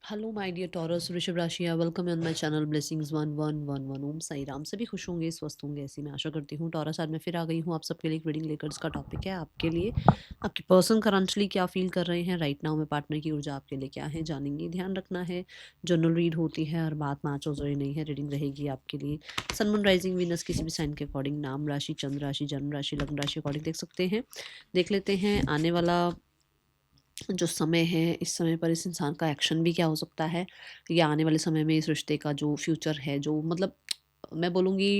Hello my dear taurus वृषभ राशि, welcome on my channel blessings 1111 ओम साई राम। सभी खुश होंगे, स्वस्थ होंगे, ऐसी मैं आशा करती हूँ। टॉरस, आज मैं फिर आ गई हूँ आप सबके लिए एक रीडिंग लेकर, जिसका टॉपिक है आपके लिए आपके पर्सन करंटली क्या फील कर रहे हैं राइट नाउ में। पार्टनर की ऊर्जा आपके लिए क्या है जानेंगे। ध्यान रखना है, जनरल रीड होती है और बात मैच हो रही नहीं है। रीडिंग रहेगी आपके लिए सन मून राइजिंग वीनस किसी भी साइन के अकॉर्डिंग, नाम राशि, चंद्र राशि, जन्म राशि, लग्न राशि अकॉर्डिंग देख सकते हैं। देख लेते हैं आने वाला जो समय है, इस समय पर इस इंसान का एक्शन भी क्या हो सकता है, या आने वाले समय में इस रिश्ते का जो फ्यूचर है, जो मतलब मैं बोलूँगी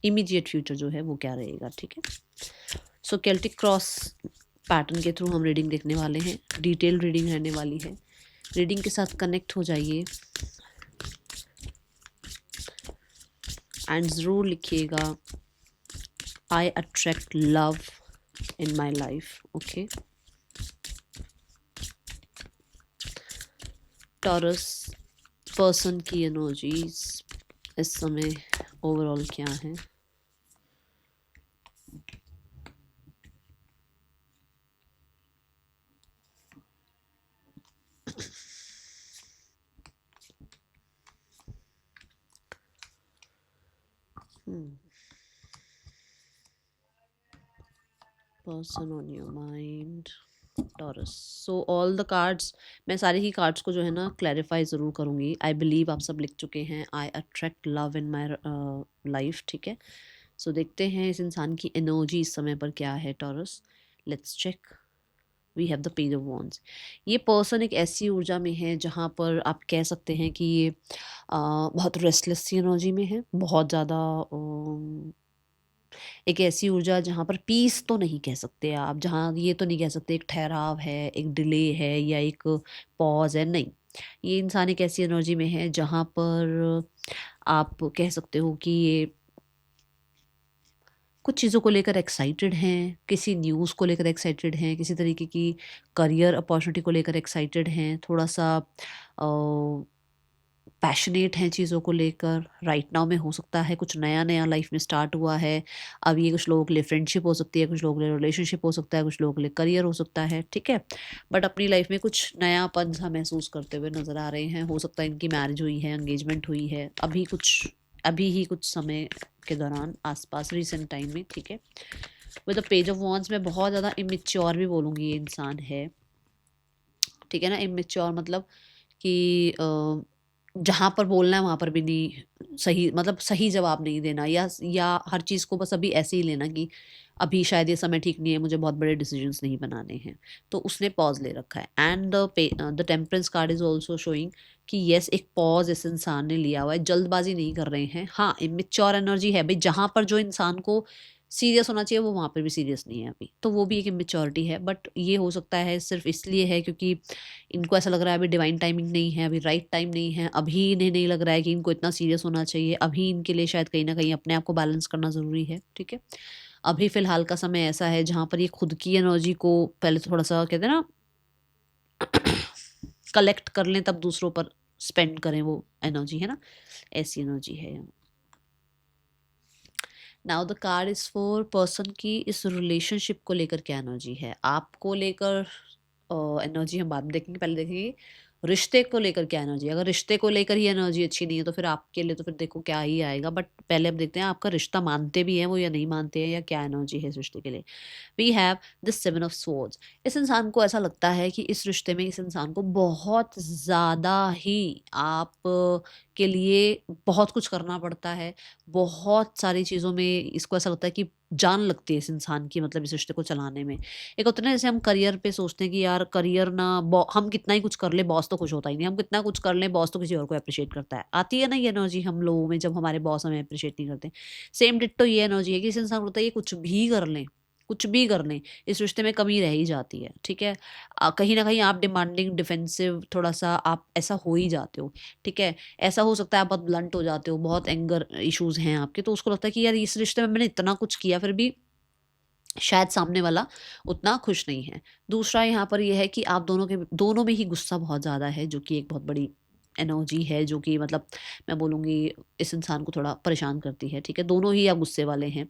इमीडिएट फ्यूचर जो है वो क्या रहेगा। ठीक है, सो केल्टिक क्रॉस पैटर्न के थ्रू हम रीडिंग देखने वाले हैं। डिटेल रीडिंग रहने वाली है। रीडिंग के साथ कनेक्ट हो जाइए एंड ज़रूर लिखिएगा I attract love in my life. Okay Taurus, person की एनर्जीज इस समय ओवरऑल क्या है। Person on your mind Taurus. So all the cards, मैं सारे ही कार्ड्स को जो है ना क्लैरिफाई ज़रूर करूँगी। आई बिलीव आप सब लिख चुके हैं I attract love in my life. ठीक है, सो देखते हैं इस इंसान की एनर्जी इस समय पर क्या है Taurus. Let's check. We have the page of wands. ये पर्सन एक ऐसी ऊर्जा में है जहाँ पर आप कह सकते हैं कि ये बहुत रेस्टलेस सी एनर्जी में है, बहुत ज़्यादा एक ऐसी ऊर्जा जहाँ पर पीस तो नहीं कह सकते आप, जहाँ ये तो नहीं कह सकते एक ठहराव है, एक डिले है या एक पॉज है, नहीं। ये इंसान एक ऐसी एनर्जी में है जहाँ पर आप कह सकते हो कि ये कुछ चीज़ों को लेकर एक्साइटेड हैं, किसी न्यूज़ को लेकर एक्साइटेड हैं, किसी तरीके की करियर अपॉर्चुनिटी को लेकर एक्साइटेड हैं, थोड़ा सा पैशनेट हैं चीज़ों को लेकर। राइट नाउ में हो सकता है कुछ नया नया लाइफ में स्टार्ट हुआ है। अब ये कुछ लोगों के लिए फ्रेंडशिप हो सकती है, कुछ लोगों के लिए रिलेशनशिप हो सकता है, कुछ लोगों के लिए करियर हो सकता है। ठीक है, बट अपनी लाइफ में कुछ नयापन सा महसूस करते हुए नज़र आ रहे हैं। हो सकता है इनकी मैरिज हुई है, एंगेजमेंट हुई है अभी ही कुछ समय के दौरान, आसपास रिसेंट टाइम में। ठीक है, with the page of wands में बहुत ज़्यादा इमेच्योर भी बोलूँगी ये इंसान है। ठीक है ना, इमेच्योर मतलब कि जहाँ पर बोलना है वहाँ पर भी नहीं सही, मतलब सही जवाब नहीं देना, या हर चीज़ को बस अभी ऐसे ही लेना कि अभी शायद ये समय ठीक नहीं है, मुझे बहुत बड़े डिसीजंस नहीं बनाने हैं, तो उसने पॉज ले रखा है। And the temperance card is also showing कि यस, एक पॉज इस इंसान ने लिया हुआ है, जल्दबाजी नहीं कर रहे हैं। हाँ, इमेच्योर एनर्जी है भाई, जहाँ पर जो इंसान को सीरियस होना चाहिए वो वहाँ पर भी सीरियस नहीं है अभी, तो वो भी एक इमेच्योरिटी है। बट ये हो सकता है सिर्फ इसलिए है क्योंकि इनको ऐसा लग रहा है अभी डिवाइन टाइमिंग नहीं है, अभी राइट टाइम नहीं है, अभी इन्हें नहीं लग रहा है कि इनको इतना सीरियस होना चाहिए। अभी इनके लिए शायद कहीं न कहीं अपने आप को बैलेंस करना ज़रूरी है। ठीक है? अभी फ़िलहाल का समय ऐसा है जहाँ पर ये खुद की एनर्जी को पहले थोड़ा-सा कहते हैं ना कलेक्ट कर लें, तब दूसरों पर स्पेंड करें वो एनर्जी, है ना? ऐसी एनर्जी है। Now the card is for person की इस रिलेशनशिप को लेकर क्या एनर्जी है। आपको लेकर एनर्जी हम बाद में देखेंगे, पहले देखेंगे रिश्ते को लेकर क्या एनर्जी है। अगर रिश्ते को लेकर ही एनर्जी अच्छी नहीं है तो फिर आपके लिए तो फिर देखो क्या ही आएगा। बट पहले अब देखते हैं आपका रिश्ता मानते भी हैं वो या नहीं मानते हैं, या क्या एनर्जी है इस रिश्ते के लिए। We have the seven of swords. इस इंसान को ऐसा लगता है कि इस रिश्ते में इस इंसान को बहुत ज़्यादा ही आप के लिए बहुत कुछ करना पड़ता है। बहुत सारी चीज़ों में इसको ऐसा लगता है कि जान लगती है इस इंसान की, मतलब इस रिश्ते को चलाने में। एक होता है ना, जैसे हम करियर पे सोचते हैं कि यार करियर ना हम कितना ही कुछ कर ले बॉस तो खुश होता ही नहीं, हम कितना कुछ कर ले बॉस तो किसी और को अप्रिशिएट करता है। आती है ना ये एनर्जी हम लोगों में जब हमारे बॉस हमें अप्रिशिएट नहीं करते। सेम डिट्टो ये एनर्जी है कि इस इंसान को लगता है ये कुछ भी कर लें, कुछ भी कर लें, इस रिश्ते में कमी रह ही जाती है। ठीक है, कहीं ना कहीं आप डिमांडिंग, डिफेंसिव, थोड़ा सा आप ऐसा हो ही जाते हो। ठीक है, ऐसा हो सकता है आप बहुत ब्लंट हो जाते हो, बहुत एंगर इश्यूज हैं आपके, तो उसको लगता है कि यार इस रिश्ते में मैंने इतना कुछ किया फिर भी शायद सामने वाला उतना खुश नहीं है। दूसरा यहाँ पर ये है कि आप दोनों में ही गुस्सा बहुत ज़्यादा है, जो कि एक बहुत बड़ी एनर्जी है जो कि मतलब मैं बोलूँगी इस इंसान को थोड़ा परेशान करती है, ठीक है? दोनों ही आप गुस्से वाले हैं।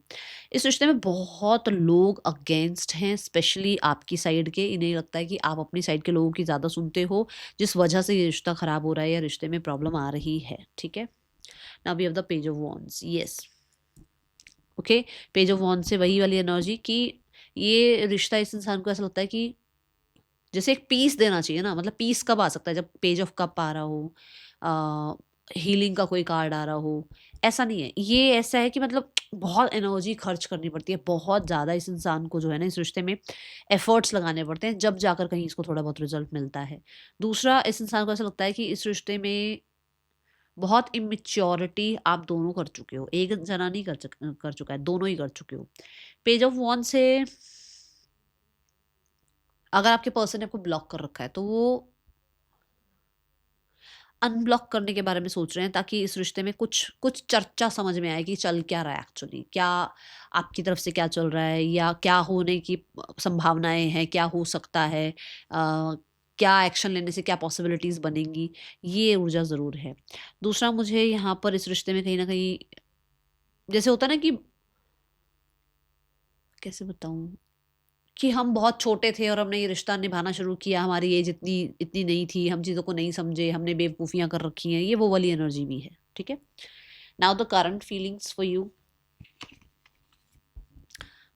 इस रिश्ते में बहुत लोग अगेंस्ट हैं, स्पेशली आपकी साइड के। इन्हें लगता है कि आप अपनी साइड के लोगों की ज़्यादा सुनते हो, जिस वजह से ये रिश्ता ख़राब हो रहा है या रिश्ते में प्रॉब्लम आ रही है, ठीक है? Now we have the page of wands, yes, okay. Page of wands से वही वाली एनर्जी कि ये रिश्ता इस इंसान को ऐसा लगता है कि जैसे एक पीस देना चाहिए ना, मतलब पीस कब आ सकता है? जब पेज ऑफ कप आ रहा हो, हीलिंग का कोई कार्ड आ रहा हो, ऐसा नहीं है। ये ऐसा है कि मतलब बहुत एनर्जी खर्च करनी पड़ती है, बहुत ज़्यादा इस इंसान को जो है ना इस रिश्ते में एफर्ट्स लगाने पड़ते हैं, जब जाकर कहीं इसको थोड़ा बहुत रिजल्ट मिलता है। दूसरा, इस इंसान को ऐसा लगता है कि इस रिश्ते में बहुत इमेच्योरिटी आप दोनों कर चुके हो, एक जना नहीं कर चुका है, दोनों ही कर चुके हो। पेज ऑफ वॉन्ड से अगर आपके पर्सन ने आपको ब्लॉक कर रखा है तो वो अनब्लॉक करने के बारे में सोच रहे हैं, ताकि इस रिश्ते में कुछ कुछ चर्चा समझ में आए कि चल क्या रहा है एक्चुअली, क्या आपकी तरफ से क्या चल रहा है, या क्या होने की संभावनाएं हैं, क्या हो सकता है, क्या एक्शन लेने से क्या पॉसिबिलिटीज़ बनेंगी। ये ऊर्जा ज़रूर है। दूसरा, मुझे यहाँ पर इस रिश्ते में कहीं ना कहीं जैसे होता है ना कि कैसे बताऊँ कि हम बहुत छोटे थे और हमने ये रिश्ता निभाना शुरू किया, हमारी एज इतनी इतनी नहीं थी, हम चीज़ों को नहीं समझे, हमने बेवकूफ़ियाँ कर रखी हैं, ये वो वाली एनर्जी भी है, ठीक है? Now the current feelings for you.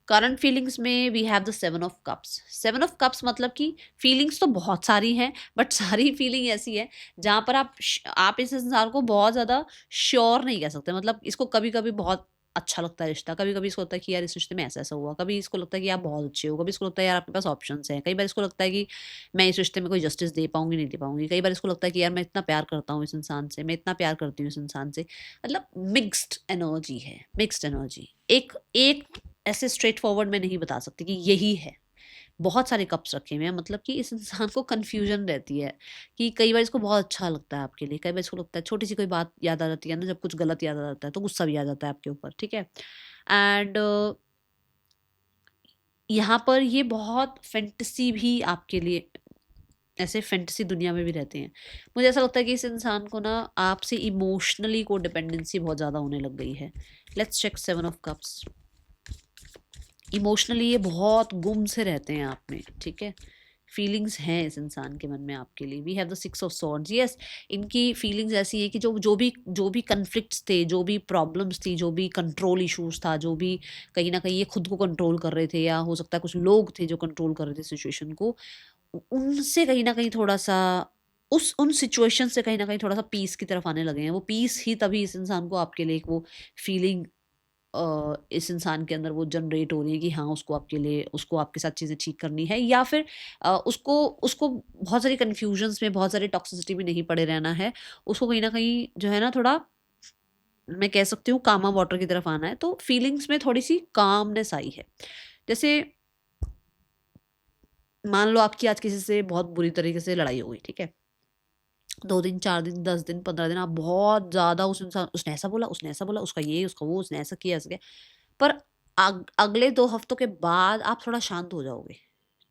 Current feelings में we have the 7 of cups. 7 of cups मतलब कि फीलिंग्स तो बहुत सारी हैं, बट सारी फीलिंग ऐसी है जहाँ पर आप इस इंसान को बहुत ज़्यादा श्योर नहीं कह सकते। मतलब इसको कभी-कभी बहुत अच्छा लगता है रिश्ता, कभी-कभी इसको लगता है कि यार इस रिश्ते में ऐसा-ऐसा हुआ, कभी इसको लगता है कि आप बहुत अच्छे हो, कभी इसको लगता है यार आपके पास ऑप्शंस हैं, कई बार इसको लगता है कि मैं इस रिश्ते में कोई जस्टिस दे पाऊँगी, नहीं दे पाऊँगी, कई बार इसको लगता है कि यार मैं इतना प्यार करता हूँ इस इंसान से, मैं इतना प्यार करती हूँ इस इंसान से। मतलब मिक्स्ड एनर्जी है, मिक्स्ड एनर्जी। एक एक ऐसे स्ट्रेट फॉरवर्ड मैं नहीं बता सकती कि यही है। बहुत सारे कप्स रखे हुए हैं, मतलब कि इस इंसान को कन्फ्यूजन रहती है कि कई बार इसको बहुत अच्छा लगता है आपके लिए, कई बार इसको लगता है छोटी-सी कोई बात याद आ जाती है ना, जब कुछ गलत याद आ जाता है तो गुस्सा भी आ जाता है आपके ऊपर, ठीक है? एंड यहाँ पर ये बहुत फैंटेसी भी आपके लिए ऐसे फैंटेसी दुनिया में भी रहते हैं। मुझे ऐसा लगता है कि इस इंसान को ना आपसे इमोशनली कोडिपेंडेंसी बहुत ज़्यादा होने लग गई है। Let's check 7 of cups. Emotionally ये बहुत गुम से रहते हैं आप में, ठीक है? फीलिंग्स हैं इस इंसान के मन में आपके लिए। We have the 6 of swords. Yes, इनकी फीलिंग्स ऐसी हैं कि जो भी कन्फ्लिक्ट्स थे, जो भी प्रॉब्लम्स थी, जो भी कंट्रोल इश्यूज था, जो भी कहीं ना कहीं ये खुद को कंट्रोल कर रहे थे, या हो सकता है कुछ लोग थे जो कंट्रोल कर रहे थे सिचुएशन को, उनसे कहीं न कहीं थोड़ा-सा उस उन सिचुएशन से कहीं न कहीं थोड़ा-सा पीस की तरफ आने लगे हैं। वो पीस ही तभी इस इंसान को आपके लिए एक वो फीलिंग इस इंसान के अंदर वो जनरेट हो रही है कि हाँ, उसको आपके साथ चीज़ें ठीक करनी है, या फिर उसको उसको बहुत सारी कन्फ्यूजन्स में, बहुत सारी टॉक्सिसिटी में नहीं पड़े रहना है। उसको कहीं न कहीं जो है ना थोड़ा, मैं कह सकती हूँ, कामा वाटर की तरफ आना है। तो फीलिंग्स में थोड़ी-सी कामनेस आई है। जैसे मान लो आपकी आज किसी से बहुत बुरी तरीके से लड़ाई हो गई, ठीक है? 2 दिन, 4 दिन, 10 दिन, 15 दिन आप बहुत ज़्यादा उस इंसान, उसने ऐसा बोला, उसने ऐसा बोला, उसका ये, उसका वो, उसने ऐसा किया। पर अगले 2 हफ्तों के बाद आप थोड़ा शांत हो जाओगे,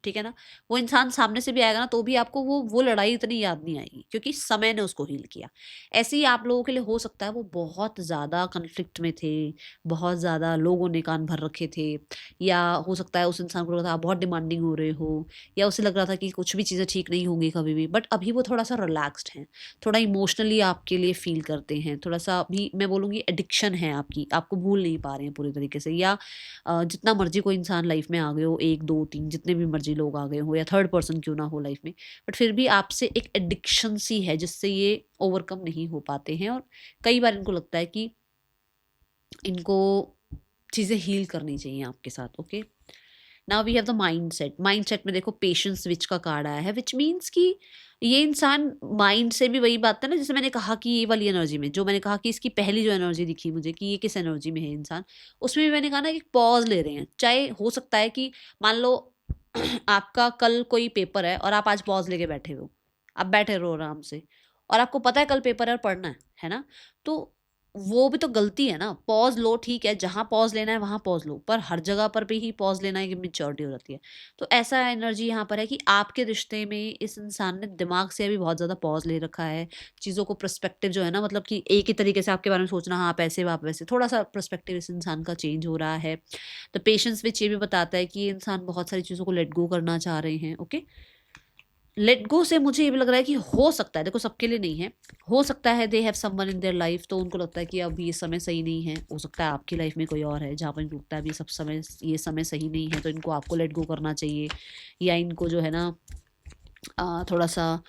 ठीक है ना? वो इंसान सामने से भी आएगा ना, तो भी आपको वो लड़ाई इतनी याद नहीं आएगी, क्योंकि समय ने उसको हील किया। ऐसे ही आप लोगों के लिए हो सकता है वो बहुत ज़्यादा कॉन्फ्लिक्ट में थे, बहुत ज़्यादा लोगों ने कान भर रखे थे, या हो सकता है उस इंसान को लग रहा था आप बहुत डिमांडिंग हो रहे हो, या उसे लग रहा था कि कुछ भी चीज़ें ठीक नहीं होंगी कभी भी। बट अभी वो थोड़ा-सा रिलैक्स्ड हैं, थोड़ा इमोशनली आपके लिए फ़ील करते हैं, थोड़ा-सा अभी मैं बोलूँगी एडिक्शन है आपकी, आपको भूल नहीं पा रहे हैं पूरी तरीके से। या जितना मर्ज़ी कोई इंसान लाइफ़ में आ गए हो, 1, 2, 3 जितने भी मर्ज़ी लोग आ गए हों, या थर्ड पर्सन क्यों ना हो लाइफ़ में, बट फिर भी आपसे एक एडिक्शन सी है जिससे ये ओवरकम नहीं हो पाते हैं, और कई बार इनको लगता है कि इनको चीज़ें हील करनी चाहिए आपके साथ, okay? Now we have the mindset में देखो पेशेंस विच का कार्ड आया है, विच मीन्स कि ये इंसान माइंड से भी वही बात है ना, जैसे मैंने कहा कि ये वाली एनर्जी में जो मैंने कहा कि इसकी पहली जो एनर्जी दिखी मुझे कि ये किस एनर्जी में है इंसान, उसमें भी मैंने कहा ना कि पॉज ले रहे हैं। चाहे हो सकता है कि मान लो आपका कल कोई पेपर है और आप आज पॉज लेके बैठे हो, आप बैठे रहो आराम से, और आपको पता है कल पेपर है और पढ़ना है ना? तो वो भी तो गलती है ना। पॉज़ लो, ठीक है, जहाँ पॉज़ लेना है वहाँ पॉज़ लो, पर हर जगह पर भी ही पॉज़ लेना एक मैच्योरिटी हो जाती है। तो ऐसा एनर्जी यहाँ पर है कि आपके रिश्ते में इस इंसान ने दिमाग से अभी बहुत ज़्यादा पॉज़ ले रखा है। चीज़ों को पर्सपेक्टिव जो है ना, मतलब कि एक ही तरीके से आपके बारे में सोचना, हाँ, आप ऐसे, आप वैसे, थोड़ा-सा पर्सपेक्टिव इस इंसान का चेंज हो रहा है। तो पेशेंस विच ये भी बताता है कि ये इंसान बहुत सारी चीज़ों को लेट गो करना चाह रहे हैं, ओके? लेट गो से मुझे ये भी लग रहा है कि हो सकता है, देखो सबके लिए नहीं है, हो सकता है they have someone in their life, तो उनको लगता है कि अब ये समय सही नहीं है। हो सकता है आपकी लाइफ में कोई और है जहाँ पर इनको लगता है अभी सब समय, ये समय सही नहीं है, तो इनको आपको लेट गो करना चाहिए, या इनको जो है ना थोड़ा सा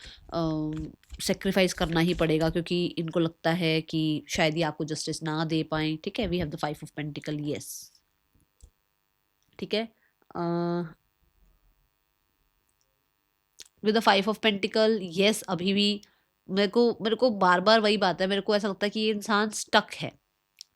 सेक्रीफाइस करना ही पड़ेगा, क्योंकि इनको लगता है कि शायद ये आपको जस्टिस ना दे पाए। ठीक है, we have the 5 of pentacle, yes, ठीक है। With the 5 of pentacle, yes, अभी भी मेरे को बार बार वही बात है, मेरे को ऐसा लगता है कि ये इंसान स्टक है।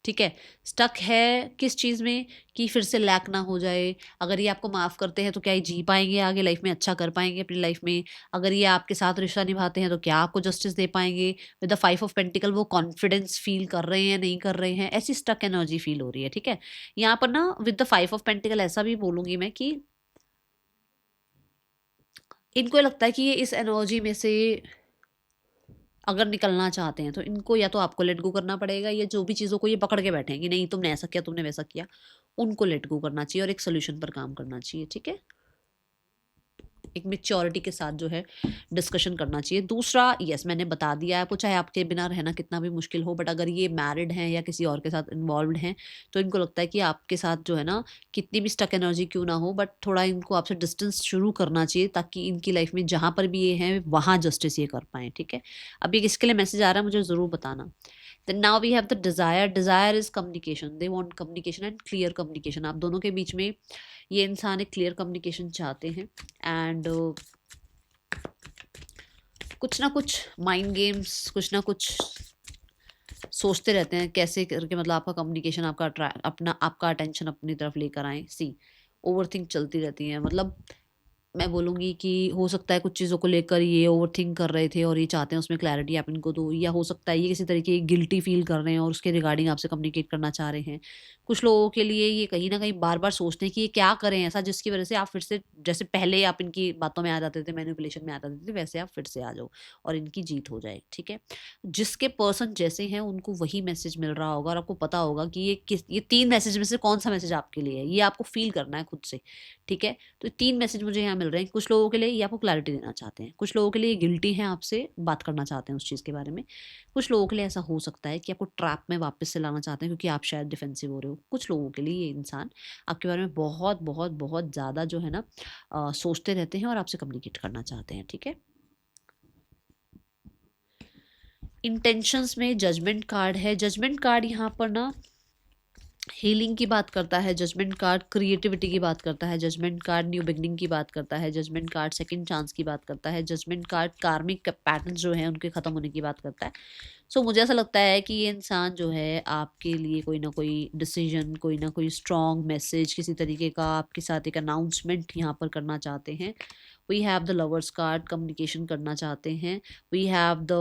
ठीक है, स्टक है किस चीज़ में, कि फिर से लैक ना हो जाए। अगर ये आपको माफ़ करते हैं तो क्या ये जी पाएंगे आगे लाइफ में, अच्छा कर पाएंगे अपनी लाइफ में? अगर ये आपके साथ रिश्ता निभाते हैं तो क्या आपको जस्टिस दे पाएंगे? विद द 5 ऑफ पेंटिकल वो कॉन्फिडेंस फील कर रहे हैं, नहीं कर रहे हैं, ऐसी स्टक एनर्जी फील हो रही है। ठीक है, यहाँ पर ना विद द 5 ऑफ पेंटिकल ऐसा भी बोलूंगी मैं कि इनको ये लगता है कि ये इस एनर्जी में से अगर निकलना चाहते हैं तो इनको या तो आपको लेट गो करना पड़ेगा, या जो भी चीज़ों को ये पकड़ के बैठे हैं कि नहीं तुमने ऐसा किया, तुमने वैसा किया, उनको लेट गो करना चाहिए और एक सोल्यूशन पर काम करना चाहिए। ठीक है, एक मेच्योरिटी के साथ जो है डिस्कशन करना चाहिए। दूसरा, यस, मैंने बता दिया है आपको, चाहे आपके बिना रहना कितना भी मुश्किल हो, बट अगर ये मैरिड हैं या किसी और के साथ इन्वॉल्व हैं तो इनको लगता है कि आपके साथ जो है ना कितनी भी स्टक एनर्जी क्यों ना हो, बट थोड़ा इनको आपसे डिस्टेंस शुरू करना चाहिए, ताकि इनकी लाइफ में जहाँ पर भी ये हैं वहाँ जस्टिस ये कर पाएँ। ठीक है, अब ये किसके लिए मैसेज आ रहा है मुझे ज़रूर बताना। Then now we have the desire. Desire is communication. They want communication and clear communication. आप दोनों के बीच में ये इंसान एक क्लियर कम्युनिकेशन चाहते हैं, एंड कुछ ना कुछ माइंड गेम्स, कुछ ना कुछ सोचते रहते हैं कैसे करके, मतलब आपका कम्युनिकेशन, आपका अटेंशन अपनी तरफ लेकर आए। सी, ओवर थिंक चलती रहती है, मतलब मैं बोलूँगी कि हो सकता है कुछ चीज़ों को लेकर ये ओवरथिंक कर रहे थे और ये चाहते हैं उसमें क्लैरिटी आप इनको दो, या हो सकता है ये किसी तरीके की गिल्टी फील कर रहे हैं और उसके रिगार्डिंग आपसे कम्युनिकेट करना चाह रहे हैं। कुछ लोगों के लिए ये कहीं न कहीं बार-बार सोचते हैं कि ये क्या करें ऐसा जिसकी वज़ह से आप फिर से, जैसे पहले आप इनकी बातों में आ जाते थे, मैनिपुलेशन में आ जाते थे, वैसे आप फिर से आ जाओ और इनकी जीत हो जाए। ठीक है? जिसके पर्सन जैसे हैं उनको वही मैसेज मिल रहा होगा और आपको पता होगा कि ये 3 मैसेज में से कौन-सा मैसेज आपके लिए है, ये आपको फ़ील करना है खुद से। ठीक है? तो 3 मैसेज मुझे यहाँ मिल रहे हैं। कुछ लोगों के लिए ये आपको क्लैरिटी देना चाहते हैं, कुछ लोगों के लिए गिल्टी हैं, आपसे बात करना चाहते हैं उस चीज़ के बारे में। कुछ लोगों के लिए ऐसा हो सकता है कि आपको ट्रैप में वापस से लाना चाहते हैं क्योंकि आप शायद डिफेंसिव हो रहे हो। कुछ लोगों के लिए ये इंसान आपके बारे में बहुत, बहुत, बहुत ज़्यादा जो है ना सोचते रहते हैं और आपसे कम्युनिकेट करना चाहते हैं। ठीक है? इंटेंशंस में जजमेंट कार्ड है। जजमेंट कार्ड यहाँ पर ना हीलिंग की बात करता है, जजमेंट कार्ड क्रिएटिविटी की बात करता है, जजमेंट कार्ड न्यू बिगनिंग की बात करता है, जजमेंट कार्ड सेकंड चांस की बात करता है, जजमेंट कार्ड कार्मिक पैटर्न्स जो हैं उनके ख़त्म होने की बात करता है। सो मुझे ऐसा लगता है कि ये इंसान जो है आपके लिए कोई ना कोई डिसीजन, कोई ना कोई स्ट्रॉन्ग मैसेज, किसी तरीके का आपके साथ एक अनाउंसमेंट यहाँ पर करना चाहते हैं। We have the lovers card, communication करना चाहते हैं। वी हैव द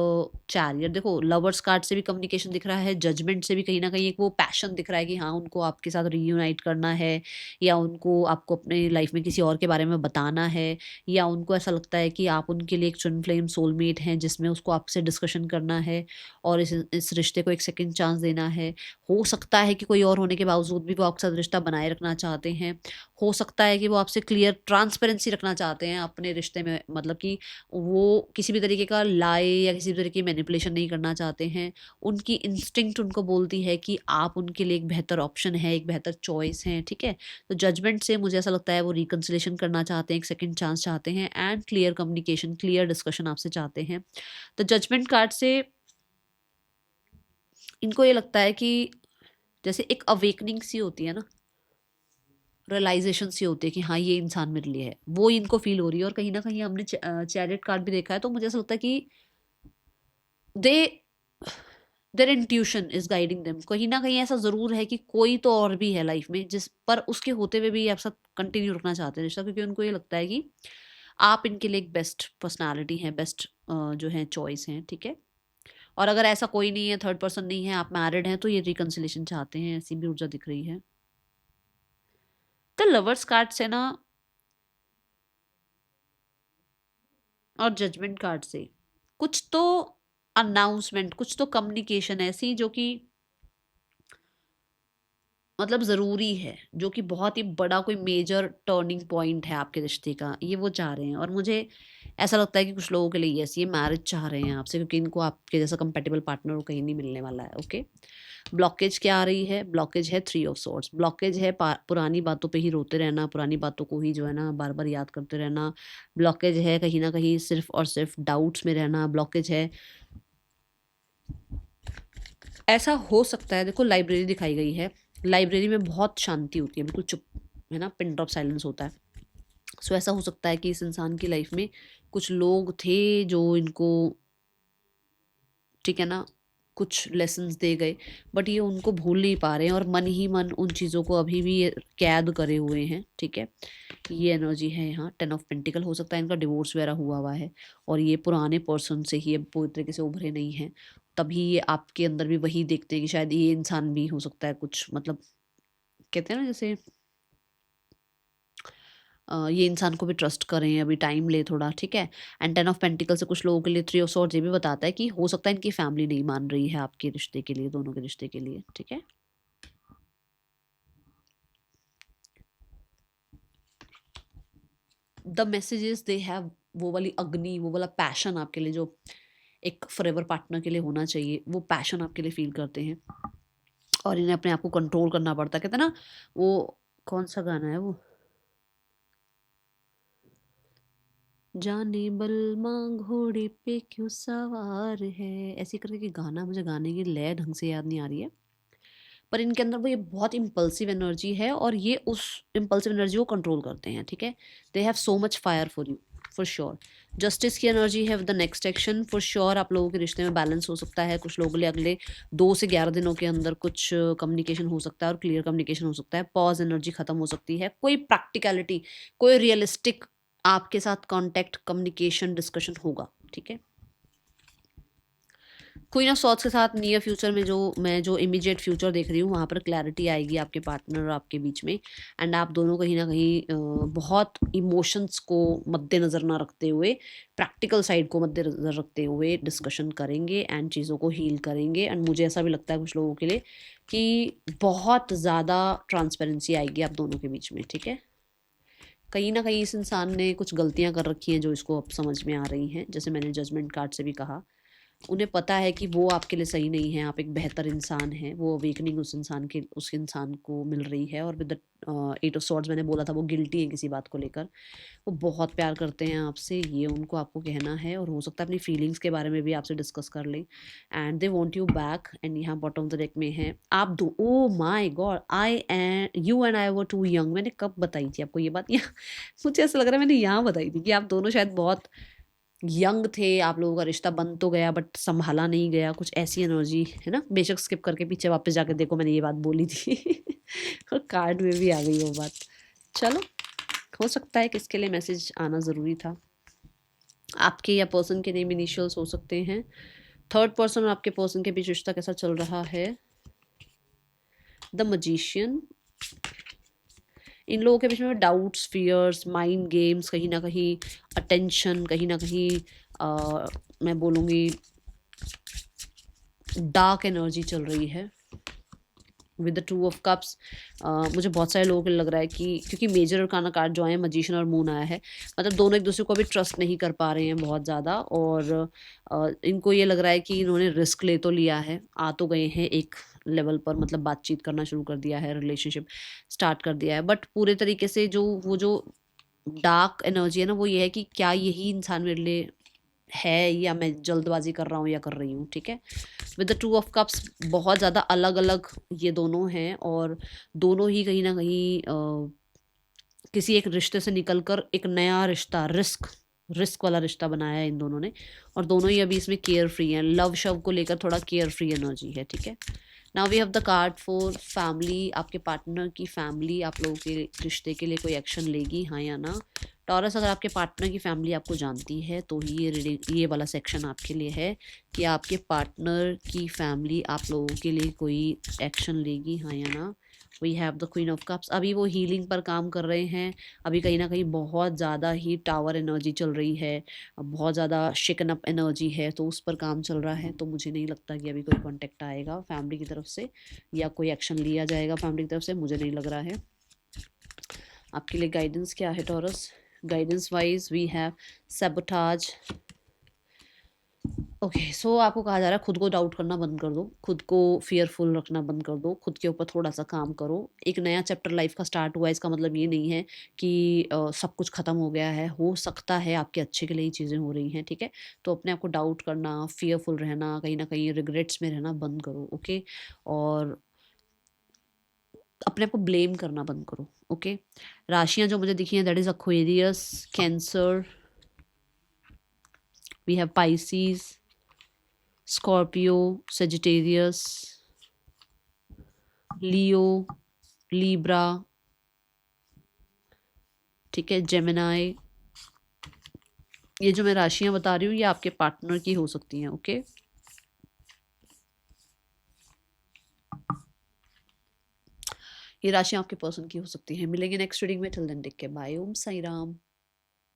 चैरियर, देखो लवर्स कार्ड से भी कम्युनिकेशन दिख रहा है, जजमेंट से भी कहीं ना कहीं एक वो पैशन दिख रहा है कि हाँ उनको आपके साथ रीयूनाइट करना है, या उनको आपको अपने लाइफ में किसी और के बारे में बताना है, या उनको ऐसा लगता है कि आप उनके लिए एक ट्विन फ्लेम सोलमेट हैं जिसमें उसको आपसे डिस्कशन करना है और इस रिश्ते को एक सेकंड चांस देना है। हो सकता है कि कोई और होने के बावजूद भी वो आपके साथ रिश्ता बनाए रखना चाहते हैं। हो सकता है कि वो आपसे क्लियर ट्रांसपेरेंसी रखना चाहते हैं अपने रिश्ते में, मतलब कि वो किसी भी तरीके का लाए या किसी भी तरीके की मैनिपुलेशन नहीं करना चाहते हैं। उनकी इंस्टिंक्ट उनको बोलती है कि आप उनके लिए एक बेहतर ऑप्शन है, एक बेहतर चॉइस है। ठीक है? तो जजमेंट से मुझे ऐसा लगता है वो रिकंसिलेशन करना चाहते हैं, एक सेकंड चांस चाहते हैं, and clear communication, clear discussion आपसे चाहते हैं। तो जजमेंट कार्ड से इनको ये लगता है कि जैसे एक अवेकनिंग सी होती है ना, रियलाइजेशन सी होती है कि हाँ ये इंसान मेरे लिए है, वो इनको फील हो रही है। और कहीं ना कहीं हमने चैरियट कार्ड भी देखा है, तो मुझे ऐसा लगता है कि they their intuition is guiding them. कहीं ना कहीं ऐसा जरूर है कि कोई तो और भी है लाइफ में जिस पर उसके होते हुए भी ये आप साथ कंटिन्यू रखना चाहते हैं रिश्ता, क्योंकि उनको ये लगता है कि आप इनके लिए एक बेस्ट पर्सनालिटी है, बेस्ट जो है चॉइस है। ठीक है? और अगर ऐसा कोई नहीं है, थर्ड पर्सन नहीं है, आप मैरिड हैं, तो ये रिकंसिलेशन चाहते हैं, ऐसी भी ऊर्जा दिख रही है। द लवर्स कार्ड से ना और जजमेंट कार्ड से कुछ तो अनाउंसमेंट, कुछ तो कम्युनिकेशन ऐसी जो कि मतलब ज़रूरी है, जो कि बहुत ही बड़ा कोई मेजर टर्निंग पॉइंट है आपके रिश्ते का, ये वो चाह रहे हैं। और मुझे ऐसा लगता है कि कुछ लोगों के लिए यस, ये मैरिज चाह रहे हैं आपसे, क्योंकि इनको आपके जैसा कंपेटेबल पार्टनर कहीं नहीं मिलने वाला है। ओके, ब्लॉकेज क्या आ रही है? ब्लॉकेज है 3 ऑफ सॉर्ड्स। ब्लॉकेज है पुरानी बातों पे ही रोते रहना, पुरानी बातों को ही जो है ना बार बार याद करते रहना। ब्लॉकेज है कहीं ना कहीं सिर्फ और सिर्फ डाउट्स में रहना। ब्लॉकेज है, ऐसा हो सकता है, देखो लाइब्रेरी दिखाई गई है, लाइब्रेरी में बहुत शांति होती है, बिल्कुल चुप, है ना, पिन ड्रॉप साइलेंस होता है। सो ऐसा हो सकता है कि इस इंसान की लाइफ में कुछ लोग थे जो इनको, ठीक है ना, कुछ लेसन्स दे गए, बट ये उनको भूल नहीं पा रहे हैं और मन ही मन उन चीज़ों को अभी भी ये कैद करे हुए हैं। ठीक है, ये एनर्जी है यहाँ। 10 ऑफ पेंटिकल, हो सकता है इनका डिवोर्स वगैरह हुआ हुआ है और ये पुराने पर्सन से ही अब पूरी तरीके से उभरे नहीं हैं, तभी ये आपके अंदर भी वही देखते हैं कि शायद ये इंसान भी हो सकता है कुछ, मतलब कहते हैं ना जैसे ये इंसान को भी ट्रस्ट करें, अभी टाइम ले थोड़ा। ठीक है, एंड 10 ऑफ पेंटिकल से कुछ लोगों के लिए 3 ऑफ सॉर्ड्स ये भी बताता है कि हो सकता है इनकी फैमिली नहीं मान रही है आपके रिश्ते के लिए, दोनों के रिश्ते के लिए। ठीक है, द मैसेजेस दे हैव, वो वाली अग्नि, वो वाला पैशन आपके लिए जो एक फॉरएवर पार्टनर के लिए होना चाहिए, वो पैशन आपके लिए फील करते हैं और इन्हें अपने आप को कंट्रोल करना पड़ता है। कहते हैं ना, वो कौन सा गाना है वो, जाने बलमा घोड़े पे क्यों सवार है, ऐसे करके कि गाना, मुझे गाने की लय ढंग से याद नहीं आ रही है, पर इनके अंदर वो ये बहुत इम्पल्सिव एनर्जी है और ये उस इम्पल्सिव एनर्जी को कंट्रोल करते हैं। ठीक है, they have so much fire for you, for sure. Justice की एनर्जी है with the next action, for sure आप लोगों के रिश्ते में बैलेंस हो सकता है। कुछ लोगों के लिए अगले 2 से 11 दिनों के अंदर कुछ कम्युनिकेशन हो सकता है और क्लियर कम्युनिकेशन हो सकता है। पॉज एनर्जी खत्म हो सकती है, कोई प्रैक्टिकलिटी, कोई रियलिस्टिक आपके साथ कांटेक्ट, कम्युनिकेशन, डिस्कशन होगा। ठीक है, क्वीन ऑफ सॉर्ड्स के साथ नियर फ्यूचर में जो मैं जो इमीडिएट फ्यूचर देख रही हूँ, वहाँ पर क्लैरिटी आएगी आपके पार्टनर और आपके बीच में। एंड आप दोनों कहीं ना कहीं बहुत इमोशंस को मद्देनज़र ना रखते हुए, प्रैक्टिकल साइड को मद्देनज़र रखते हुए डिस्कशन करेंगे एंड चीज़ों को हील करेंगे। एंड मुझे ऐसा भी लगता है कुछ लोगों के लिए कि बहुत ज़्यादा ट्रांसपेरेंसी आएगी आप दोनों के बीच में। ठीक है, कहीं ना कहीं इस इंसान ने कुछ गलतियां कर रखी हैं जो इसको अब समझ में आ रही हैं, जैसे मैंने जजमेंट कार्ड से भी कहा। उन्हें पता है कि वो आपके लिए सही नहीं है, आप एक बेहतर इंसान हैं, वो अवेकनिंग उस इंसान को मिल रही है। और विद द 8 ऑफ सॉर्ड्स, मैंने बोला था वो गिल्टी है किसी बात को लेकर, वो बहुत प्यार करते हैं आपसे, ये उनको आपको कहना है और हो सकता है अपनी फीलिंग्स के बारे में भी आपसे डिस्कस कर लें। And they want you back. And यहाँ बॉटम ऑफ द डेक में है आप दो, oh my god, you and I were too young. मैंने कब बताई थी आपको ये बात? यहाँ मुझे ऐसा लग रहा है मैंने यहाँ बताई थी कि आप दोनों शायद बहुत यंग थे, आप लोगों का रिश्ता बन तो गया बट संभाला नहीं गया, कुछ ऐसी एनर्जी है ना। बेशक स्किप करके पीछे वापस जाके देखो, मैंने ये बात बोली थी और कार्ड में भी आ गई वो बात। चलो, हो सकता है कि इसके लिए मैसेज आना ज़रूरी था। आपके या पर्सन के नेम इनिशियल्स हो सकते हैं। थर्ड पर्सन और आपके पर्सन के बीच रिश्ता कैसा चल रहा है? द मजिशियन, इन लोगों के बीच में डाउट्स, फियर्स, माइंड गेम्स, कहीं ना कहीं अटेंशन, कहीं ना कहीं मैं बोलूँगी डार्क एनर्जी चल रही है। विद द 2 ऑफ कप्स, मुझे बहुत सारे लोगों को लग रहा है कि क्योंकि मेजर अरकाना कार्ड जो आए हैं, मजिशियन और मून आया है, मतलब दोनों एक दूसरे को अभी ट्रस्ट नहीं कर पा रहे हैं बहुत ज़्यादा। और इनको ये लग रहा है कि इन्होंने रिस्क ले तो लिया है, आ तो गए हैं एक लेवल पर, मतलब बातचीत करना शुरू कर दिया है, रिलेशनशिप स्टार्ट कर दिया है, बट पूरे तरीके से जो वो जो डार्क एनर्जी है ना, वो ये है कि क्या यही इंसान मेरे लिए है या मैं जल्दबाजी कर रहा हूँ या कर रही हूँ। ठीक है, विद द 2 ऑफ कप्स, बहुत ज़्यादा अलग अलग ये दोनों हैं और दोनों ही कहीं ना कहीं किसी एक रिश्ते से निकलकर एक नया रिश्ता, रिस्क वाला रिश्ता बनाया है इन दोनों ने, और दोनों ही अभी इसमें केयर फ्री हैं। लव शव को लेकर थोड़ा केयर फ्री एनर्जी है। ठीक है, now we have the card for family. आपके पार्टनर की फैमिली आप लोगों के रिश्ते के लिए कोई एक्शन लेगी, हाँ या ना? टॉरस, अगर आपके पार्टनर की फैमिली आपको जानती है तो ही ये वाला सेक्शन आपके लिए है कि आपके पार्टनर की फैमिली आप लोगों के लिए कोई एक्शन लेगी, हाँ या ना। We have the queen of cups. अभी वो हीलिंग पर काम कर रहे हैं, अभी कहीं ना कहीं बहुत ज़्यादा ही टावर एनर्जी चल रही है, बहुत ज़्यादा शेकन अप एनर्जी है, तो उस पर काम चल रहा है। तो मुझे नहीं लगता कि अभी कोई कॉन्टेक्ट आएगा फैमिली की तरफ से या कोई एक्शन लिया जाएगा फैमिली की तरफ से, मुझे नहीं लग रहा है। आपके लिए गाइडेंस क्या है Taurus? Guidance wise we have sabotage. Okay, so आपको कहा जा रहा है खुद को डाउट करना बंद कर दो, खुद को फियरफुल रखना बंद कर दो, खुद के ऊपर थोड़ा सा काम करो। एक नया चैप्टर लाइफ का स्टार्ट हुआ है, इसका मतलब ये नहीं है कि सब कुछ ख़त्म हो गया है। हो सकता है आपके अच्छे के लिए ही चीज़ें हो रही हैं, ठीक है। तो अपने आप को डाउट करना, फियरफुल रहना, कहीं ना कहीं रिग्रेट्स में रहना बंद करो, ओके। और अपने आप को ब्लेम करना बंद करो, ओके। राशियाँ जो मुझे दिखी हैं that is Aquarius, Cancer, we have Pisces, Scorpio, Sagittarius, Leo, Libra, ठीक है, जेमिनाई। ये जो मैं राशियां बता रही हूँ ये आपके पार्टनर की हो सकती हैं, ओके। ये राशियां आपके पर्सन की हो सकती हैं। मिलेंगे नेक्स्ट रीडिंग में, till then take care, bye, ओम साई राम।